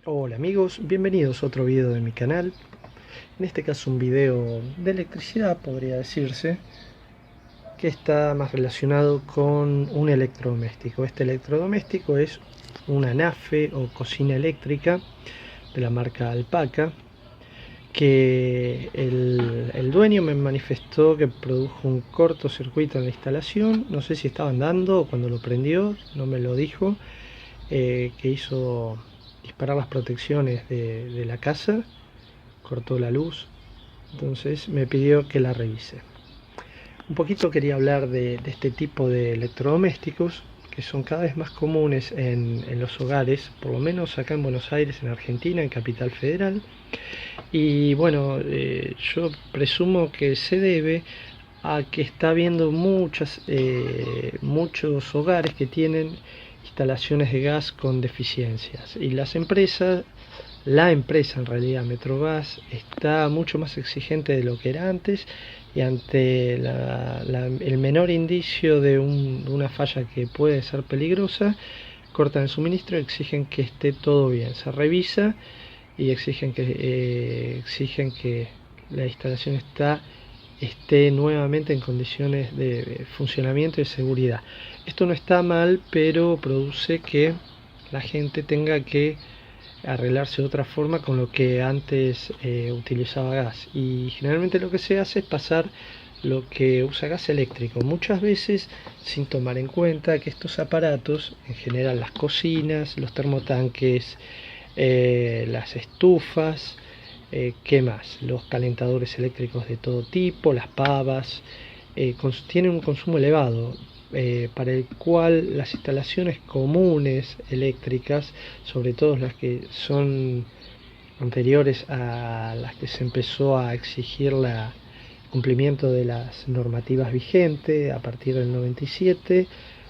Hola amigos, bienvenidos a otro video de mi canal. En este caso un video de electricidad, podría decirse, que está más relacionado con un electrodoméstico. Este electrodoméstico es una Nafe o cocina eléctrica de la marca Alpaca, que el dueño me manifestó que produjo un cortocircuito en la instalación. No sé si estaba andando o cuando lo prendió, no me lo dijo. Que hizo disparar las protecciones de la casa, cortó la luz, entonces me pidió que la revise. Un poquito quería hablar de este tipo de electrodomésticos que son cada vez más comunes en los hogares, por lo menos acá en Buenos Aires, en Argentina, en Capital Federal. Y bueno, yo presumo que se debe a que está habiendo muchos hogares que tienen instalaciones de gas con deficiencias, y la empresa en realidad Metrogas está mucho más exigente de lo que era antes, y ante el menor indicio de una falla que puede ser peligrosa, cortan el suministro y exigen que esté todo bien. Se revisa y exigen que la instalación esté nuevamente en condiciones de funcionamiento y seguridad. Esto no está mal, pero produce que la gente tenga que arreglarse de otra forma con lo que antes utilizaba gas, y generalmente lo que se hace es pasar lo que usa gas eléctrico, muchas veces sin tomar en cuenta que estos aparatos, en general las cocinas, los termotanques, las estufas, ¿qué más? Los calentadores eléctricos de todo tipo, las pavas, tienen un consumo elevado, para el cual las instalaciones comunes eléctricas, sobre todo las que son anteriores a las que se empezó a exigir el cumplimiento de las normativas vigentes a partir del 97,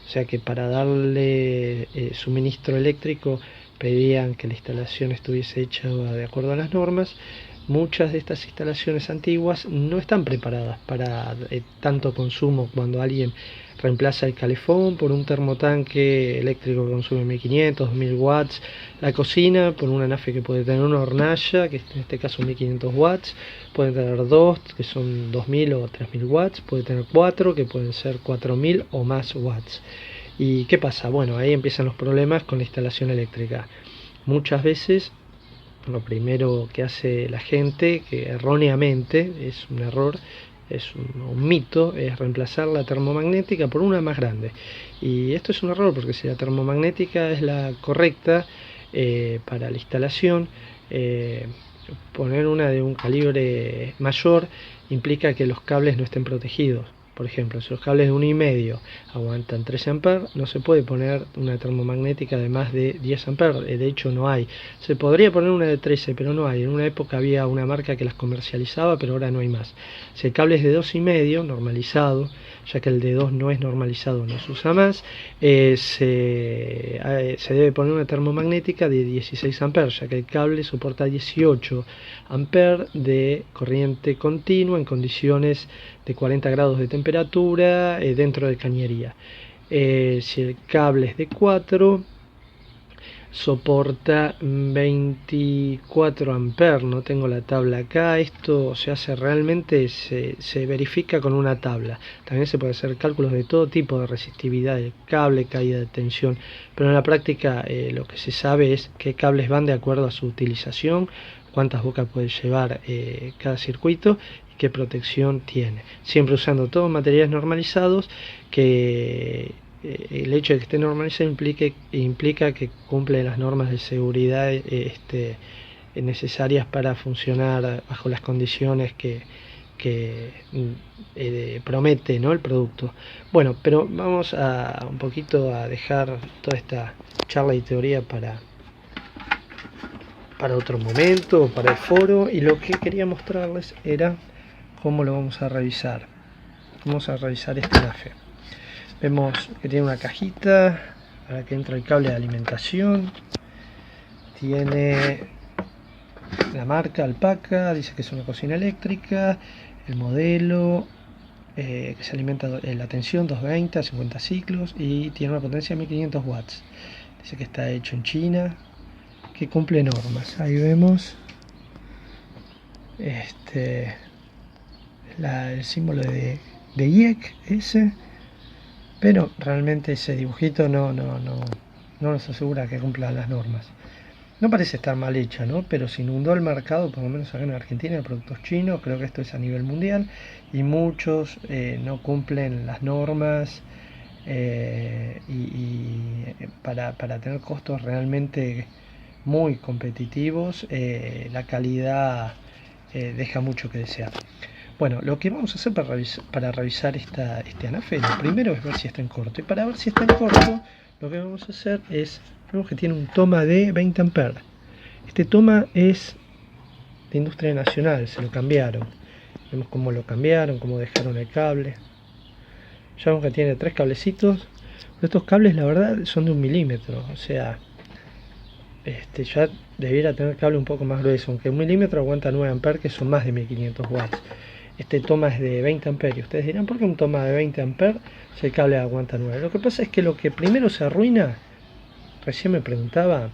o sea que para darle suministro eléctrico pedían que la instalación estuviese hecha de acuerdo a las normas. Muchas de estas instalaciones antiguas no están preparadas para tanto consumo. Cuando alguien reemplaza el calefón por un termotanque eléctrico que consume 1500, 2000 watts, la cocina por una Nafe que puede tener una hornalla, que en este caso 1500 watts, puede tener dos, que son 2000 o 3000 watts, puede tener cuatro, que pueden ser 4000 o más watts. ¿Y qué pasa? Bueno, ahí empiezan los problemas con la instalación eléctrica. Muchas veces lo primero que hace la gente, que erróneamente es un error, es un mito, es reemplazar la termomagnética por una más grande. Y esto es un error, porque si la termomagnética es la correcta para la instalación, poner una de un calibre mayor implica que los cables no estén protegidos. Por ejemplo, si los cables de 1,5 aguantan 13 amperes, no se puede poner una termomagnética de más de 10 amperes. De hecho, no hay. Se podría poner una de 13, pero no hay. En una época había una marca que las comercializaba, pero ahora no hay más. Si el cable es de 2,5, normalizado, ya que el de 2 no es normalizado, no se usa más, se debe poner una termomagnética de 16 amperes, ya que el cable soporta 18 amperes de corriente continua en condiciones de 40 grados de temperatura dentro de cañería. Si el cable es de 4, soporta 24 amperes, no tengo la tabla acá. Esto se hace realmente, se verifica con una tabla. También se puede hacer cálculos de todo tipo de resistividad del cable, caída de tensión, pero en la práctica lo que se sabe es qué cables van de acuerdo a su utilización, cuántas bocas puede llevar cada circuito y qué protección tiene, siempre usando todos materiales normalizados, que el hecho de que esté normalizado implica que cumple las normas de seguridad necesarias para funcionar bajo las condiciones que promete, ¿no?, el producto. Bueno, pero vamos a un poquito a dejar toda esta charla y teoría para otro momento, para el foro, y lo que quería mostrarles era cómo lo vamos a revisar. Vamos a revisar esta Nafe. Vemos que tiene una cajita para que entra el cable de alimentación. Tiene la marca Alpaca, dice que es una cocina eléctrica. El modelo que se alimenta la tensión 220 a 50 ciclos y tiene una potencia de 1500 watts. Dice que está hecho en China, que cumple normas. Ahí vemos el símbolo de IEC ese, pero realmente ese dibujito no nos asegura que cumpla las normas. No parece estar mal hecha, ¿no? Pero se inundó el mercado, por lo menos acá en Argentina, de productos chinos. Creo que esto es a nivel mundial y muchos no cumplen las normas y para tener costos realmente muy competitivos, la calidad deja mucho que desear. Bueno, lo que vamos a hacer para revisar este anafe, lo primero es ver si está en corto. Y para ver si está en corto, lo que vamos a hacer es, vemos que tiene un toma de 20 amperes. Este toma es de industria nacional, se lo cambiaron. Vemos cómo lo cambiaron, cómo dejaron el cable. Ya vemos que tiene 3 cablecitos. Estos cables, la verdad, son de 1 milímetro. O sea, ya debiera tener cable un poco más grueso. Aunque 1 milímetro aguanta 9 amperes, que son más de 1500 watts. Este toma es de 20 amperes. Y ustedes dirán, ¿por qué un toma de 20 amperes si el cable aguanta 9? Lo que pasa es que lo que primero se arruina, recién me preguntaba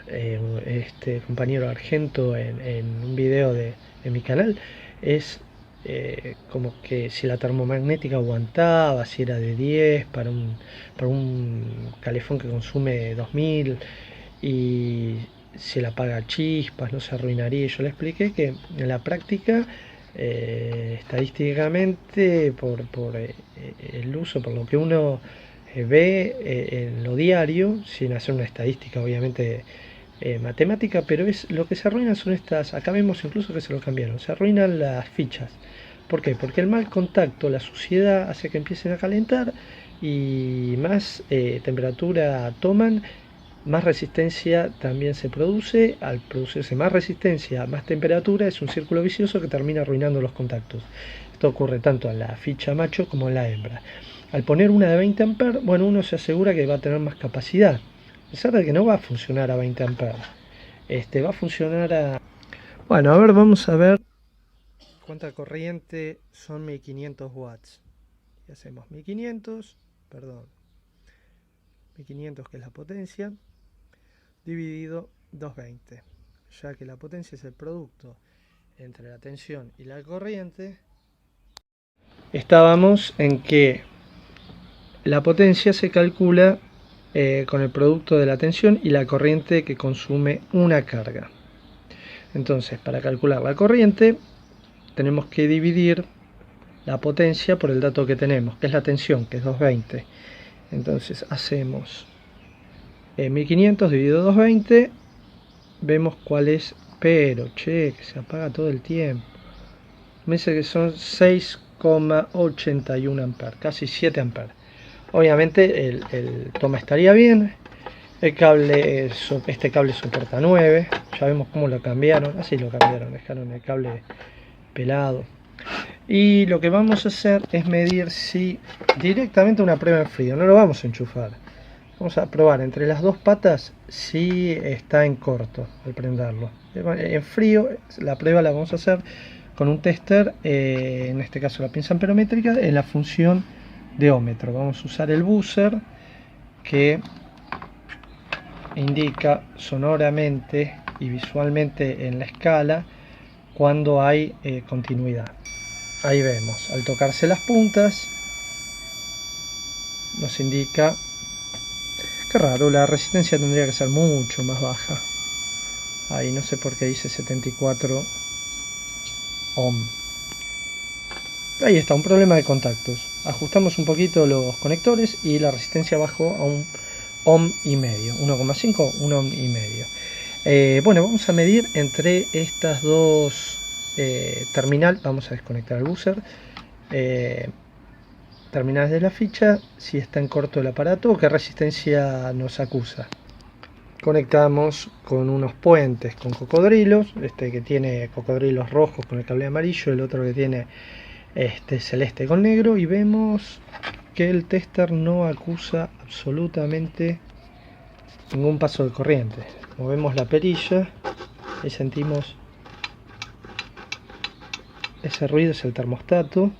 este compañero Argento en un video de mi canal, es como que si la termomagnética aguantaba, si era de 10 para un calefón que consume 2000 y si la apaga a chispas no se arruinaría. Yo le expliqué que en la práctica estadísticamente por el uso, por lo que uno ve en lo diario, sin hacer una estadística obviamente matemática, pero es lo que se arruinan son estas. Acá vemos incluso que se lo cambiaron, se arruinan las fichas. ¿Por qué? Porque el mal contacto, la suciedad hace que empiecen a calentar y más temperatura toman, más resistencia también se produce. Al producirse más resistencia, más temperatura, es un círculo vicioso que termina arruinando los contactos. Esto ocurre tanto en la ficha macho como en la hembra. Al poner una de 20 amperes, bueno, uno se asegura que va a tener más capacidad, a pesar de que no va a funcionar a 20 amperes. Va a funcionar a... Bueno, a ver, vamos a ver cuánta corriente son 1500 watts. Y hacemos 1500, perdón, 1500 que es la potencia, dividido 220, ya que la potencia es el producto entre la tensión y la corriente. Estábamos en que la potencia se calcula con el producto de la tensión y la corriente que consume una carga. Entonces, para calcular la corriente tenemos que dividir la potencia por el dato que tenemos, que es la tensión, que es 220. Entonces hacemos 1500 dividido 220, vemos cuál es, pero che, que se apaga todo el tiempo. Me dice que son 6,81 amperes, casi 7 amperes. Obviamente el toma estaría bien. El cable, este cable soporta 9. Ya vemos cómo lo cambiaron. Así lo cambiaron, dejaron el cable pelado. Y lo que vamos a hacer es medir si directamente una prueba en frío. No lo vamos a enchufar. Vamos a probar entre las dos patas si está en corto al prenderlo. En frío la prueba la vamos a hacer con un tester, en este caso la pinza amperométrica, en la función de ómetro. Vamos a usar el buzzer que indica sonoramente y visualmente en la escala cuando hay continuidad. Ahí vemos, al tocarse las puntas nos indica, qué raro, la resistencia tendría que ser mucho más baja. Ahí no sé por qué dice 74 ohm. Ahí está, un problema de contactos. Ajustamos un poquito los conectores y la resistencia bajó a un ohm y medio, 1,5, 1 ohm y medio. Bueno, vamos a medir entre estas dos terminales. Vamos a desconectar el buzzer. Terminales de la ficha, si está en corto el aparato o qué resistencia nos acusa. Conectamos con unos puentes con cocodrilos, este que tiene cocodrilos rojos con el cable amarillo, el otro que tiene celeste con negro, y vemos que el tester no acusa absolutamente ningún paso de corriente. Movemos la perilla y sentimos ese ruido, es el termostato,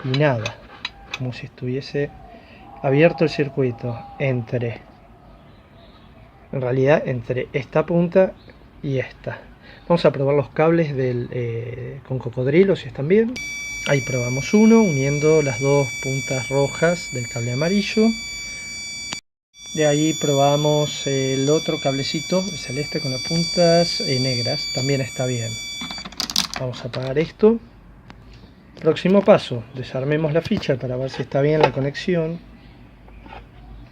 y nada, como si estuviese abierto el circuito entre en realidad entre esta punta y esta. Vamos a probar los cables con cocodrilo si están bien. Ahí probamos uno uniendo las dos puntas rojas del cable amarillo. De ahí probamos el otro cablecito, el celeste con las puntas negras, también está bien. Vamos a apagar esto. Próximo paso, desarmemos la ficha para ver si está bien la conexión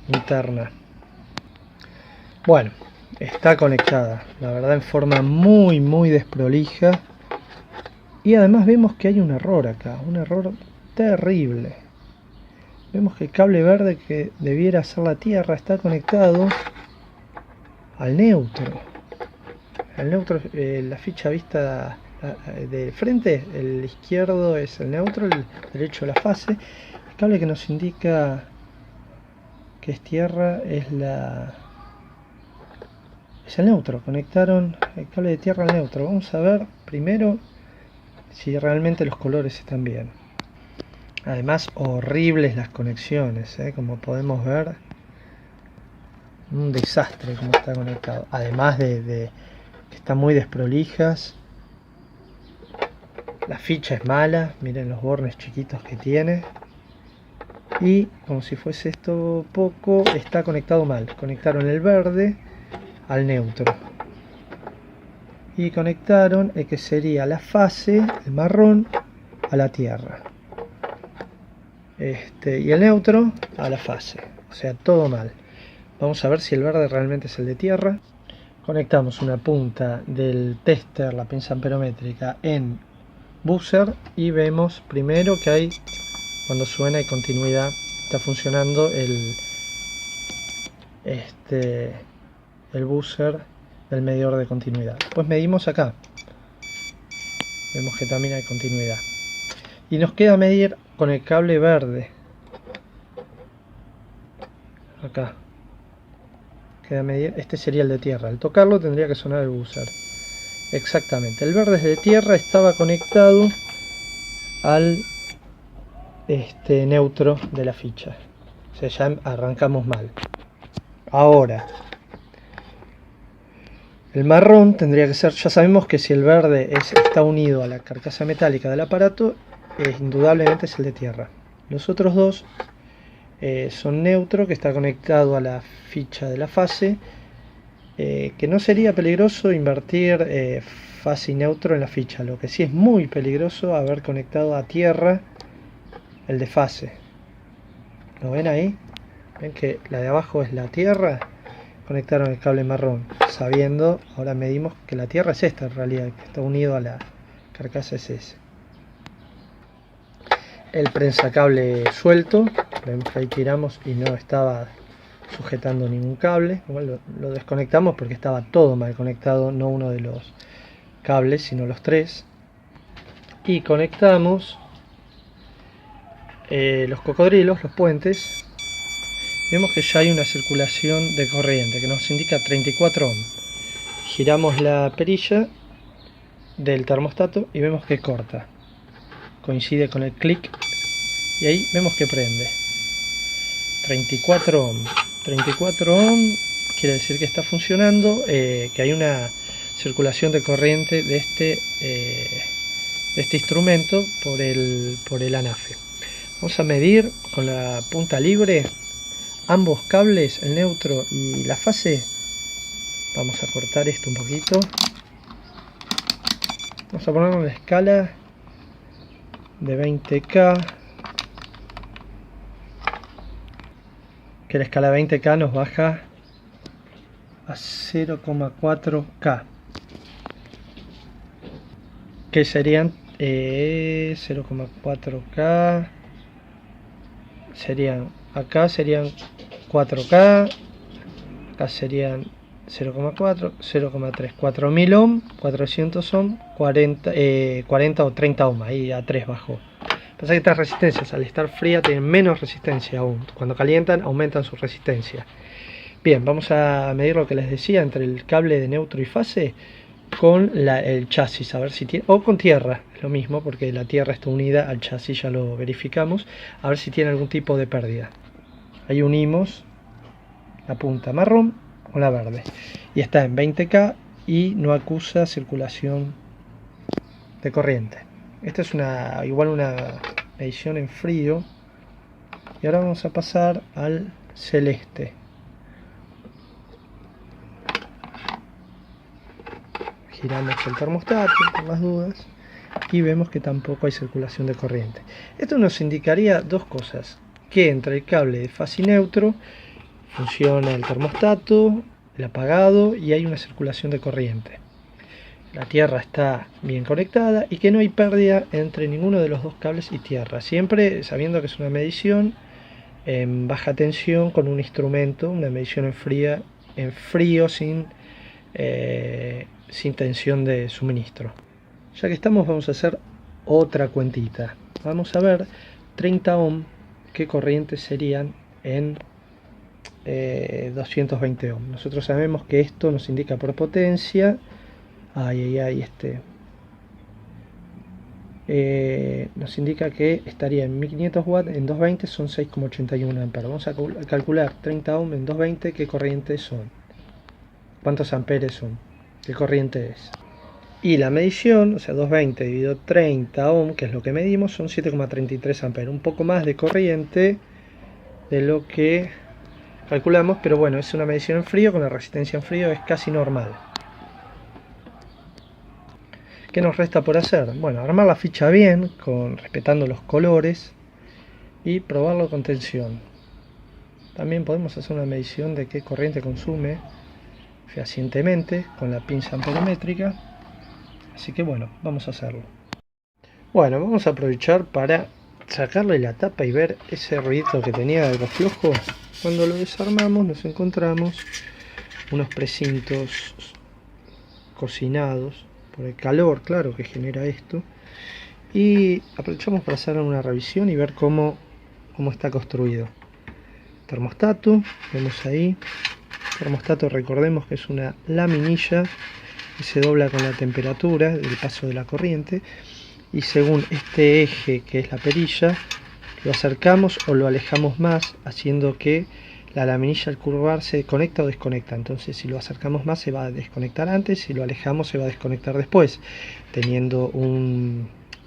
interna. Bueno, está conectada, la verdad en forma muy desprolija. Y además vemos que hay un error acá, un error terrible. Vemos que el cable verde que debiera ser la tierra está conectado al neutro. El neutro, la ficha vista de frente, el izquierdo es el neutro, el derecho la fase. El cable que nos indica que es tierra es el neutro. Conectaron el cable de tierra al neutro. Vamos a ver primero si realmente los colores están bien. Además, horribles las conexiones, como podemos ver, un desastre como está conectado. Además de que están muy desprolijas. La ficha es mala, miren los bornes chiquitos que tiene. Y como si fuese esto poco, está conectado mal. Conectaron el verde al neutro. Y conectaron el que sería la fase, el marrón, a la tierra. Y el neutro a la fase. O sea, todo mal. Vamos a ver si el verde realmente es el de tierra. Conectamos una punta del tester, la pinza amperométrica, en buzzer y vemos primero que hay, cuando suena hay continuidad, está funcionando el buzzer del medidor de continuidad. Pues medimos acá, vemos que también hay continuidad y nos queda medir con el cable verde acá. Queda medir, este sería el de tierra, al tocarlo tendría que sonar el buzzer. Exactamente, el verde de tierra estaba conectado al neutro de la ficha. O sea, ya arrancamos mal. Ahora, el marrón tendría que ser, ya sabemos que si el verde está unido a la carcasa metálica del aparato, indudablemente es el de tierra. Los otros dos son neutro, que está conectado a la ficha de la fase. Que no sería peligroso invertir fase y neutro en la ficha. Lo que sí es muy peligroso haber conectado a tierra el de fase. ¿Lo ven ahí? ¿Ven que la de abajo es la tierra? Conectaron el cable marrón, sabiendo, ahora medimos que la tierra es esta en realidad, que está unido a la carcasa es ese. El prensacable suelto, vemos que ahí tiramos y no estaba sujetando ningún cable. Igual lo desconectamos porque estaba todo mal conectado, no uno de los cables sino los tres. Y conectamos los cocodrilos, los puentes. Vemos que ya hay una circulación de corriente que nos indica 34 ohm. Giramos la perilla del termostato y vemos que corta, coincide con el clic y ahí vemos que prende. 34 ohm. 34 ohm quiere decir que está funcionando, que hay una circulación de corriente de este instrumento por el anafe. Vamos a medir con la punta libre ambos cables, el neutro y la fase. Vamos a cortar esto un poquito. Vamos a ponerlo en la escala de 20K. Que la escala 20K nos baja a 0,4K, que serían 0,4K, acá serían 4K, acá serían 0,4, 0,3, 4000 ohm, 400 ohm, 40 o 30 ohm, ahí a 3 bajó. Pasa que estas resistencias al estar fría tienen menos resistencia aún. Cuando calientan aumentan su resistencia. Bien, vamos a medir lo que les decía entre el cable de neutro y fase con el chasis, a ver si tiene, o con tierra, es lo mismo porque la tierra está unida al chasis, ya lo verificamos, a ver si tiene algún tipo de pérdida. Ahí unimos la punta marrón o la verde, y está en 20K y no acusa circulación de corriente. Esta es igual una medición en frío. Y ahora vamos a pasar al celeste. Giramos el termostato por las dudas y vemos que tampoco hay circulación de corriente. Esto nos indicaría dos cosas: que entre el cable de fase y neutro funciona el termostato, el apagado, y hay una circulación de corriente. La tierra está bien conectada y que no hay pérdida entre ninguno de los dos cables y tierra, siempre sabiendo que es una medición en baja tensión con un instrumento, una medición en frío sin tensión de suministro. Ya que estamos, vamos a hacer otra cuentita. Vamos a ver 30 ohm, qué corrientes serían en 220 ohm. Nosotros sabemos que esto nos indica por potencia. Nos indica que estaría en 1500 watts, en 220 son 6,81 amperes. Vamos a calcular 30 ohm en 220, qué corriente son, cuántos amperes son, qué corriente es. Y la medición, o sea, 220 dividido 30 ohm, que es lo que medimos, son 7,33 amperes, un poco más de corriente de lo que calculamos, pero bueno, es una medición en frío, con la resistencia en frío es casi normal. ¿Qué nos resta por hacer? Bueno, armar la ficha bien, respetando los colores, y probarlo con tensión. También podemos hacer una medición de qué corriente consume fehacientemente con la pinza amperométrica. Así que bueno, vamos a hacerlo. Bueno, vamos a aprovechar para sacarle la tapa y ver ese ruido que tenía de algo flojo. Cuando lo desarmamos nos encontramos unos precintos cocinados por el calor, claro, que genera esto, y aprovechamos para hacer una revisión y ver cómo está construido. Termostato, vemos ahí, termostato, recordemos que es una laminilla que se dobla con la temperatura del paso de la corriente, y según este eje, que es la perilla, lo acercamos o lo alejamos más, haciendo que la laminilla al curvar se conecta o desconecta. Entonces si lo acercamos más se va a desconectar antes, si lo alejamos se va a desconectar después, teniendo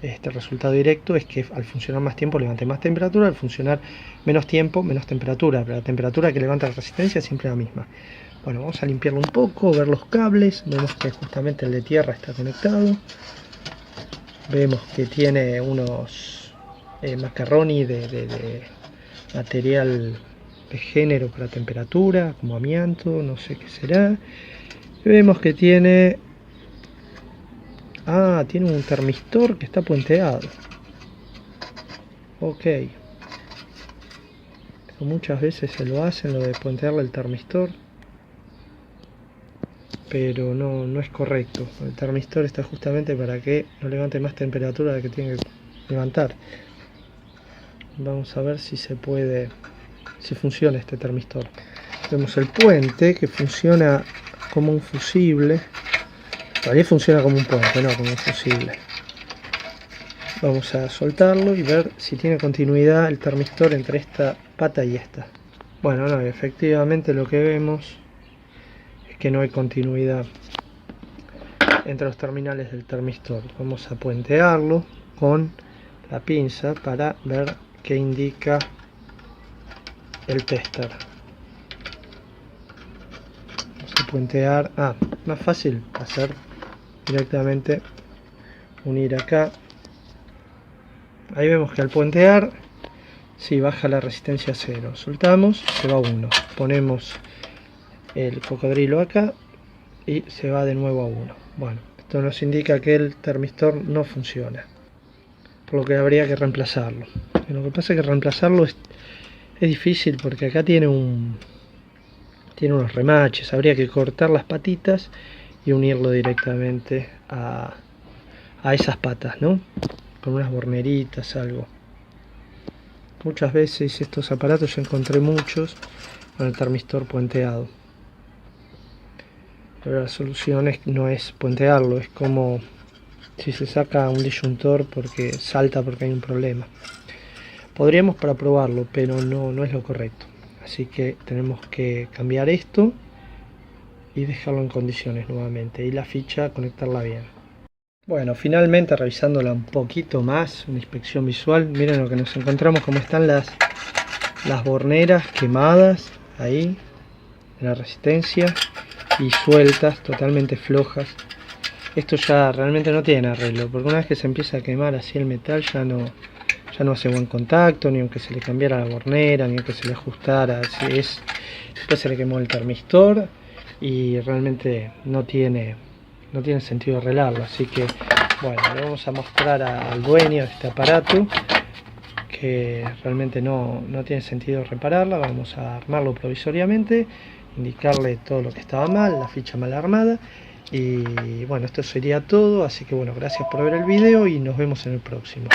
este resultado directo es que al funcionar más tiempo levante más temperatura, al funcionar menos tiempo menos temperatura, pero la temperatura que levanta la resistencia es siempre la misma. Bueno, vamos a limpiarlo un poco, ver los cables. Vemos que justamente el de tierra está conectado, vemos que tiene unos macarroni de material de género para temperatura, como amianto, no sé qué será. Vemos que tiene un termistor que está puenteado. Ok, muchas veces se lo hacen, lo de puentearle el termistor, pero no es correcto. El termistor está justamente para que no levante más temperatura de la que tiene que levantar. Vamos a ver si se puede, si funciona este termistor. Vemos el puente que funciona como un fusible. En realidad funciona como un puente, no como un fusible. Vamos a soltarlo y ver si tiene continuidad el termistor entre esta pata y esta. Bueno, no, efectivamente lo que vemos es que no hay continuidad entre los terminales del termistor. Vamos a puentearlo con la pinza para ver qué indica el tester. Vamos a puentear. Más fácil hacer directamente unir acá. Ahí vemos que al puentear baja la resistencia a 0. Soltamos, se va a 1. Ponemos el cocodrilo acá y se va de nuevo a 1. Bueno, esto nos indica que el termistor no funciona, por lo que habría que reemplazarlo. Lo que pasa es que reemplazarlo es difícil, porque acá tiene unos remaches. Habría que cortar las patitas y unirlo directamente a esas patas, ¿no? Con unas borneritas, algo. Muchas veces estos aparatos, yo encontré muchos con el termistor puenteado, pero la solución no es puentearlo, es como si se saca un disyuntor porque salta porque hay un problema. Podríamos para probarlo, pero no es lo correcto. Así que tenemos que cambiar esto y dejarlo en condiciones nuevamente, y la ficha conectarla bien. Bueno, finalmente revisándola un poquito más, una inspección visual, miren lo que nos encontramos, cómo están las borneras quemadas ahí, de la resistencia, y sueltas, totalmente flojas. Esto ya realmente no tiene arreglo, porque una vez que se empieza a quemar así el metal ya no hace buen contacto, ni aunque se le cambiara la bornera, ni aunque se le ajustara. Después se le quemó el termistor y realmente no tiene sentido arreglarlo. Así que bueno, le vamos a mostrar al dueño de este aparato que realmente no tiene sentido repararla. Vamos a armarlo provisoriamente, indicarle todo lo que estaba mal, la ficha mal armada. Y bueno, esto sería todo, así que bueno, gracias por ver el video y nos vemos en el próximo.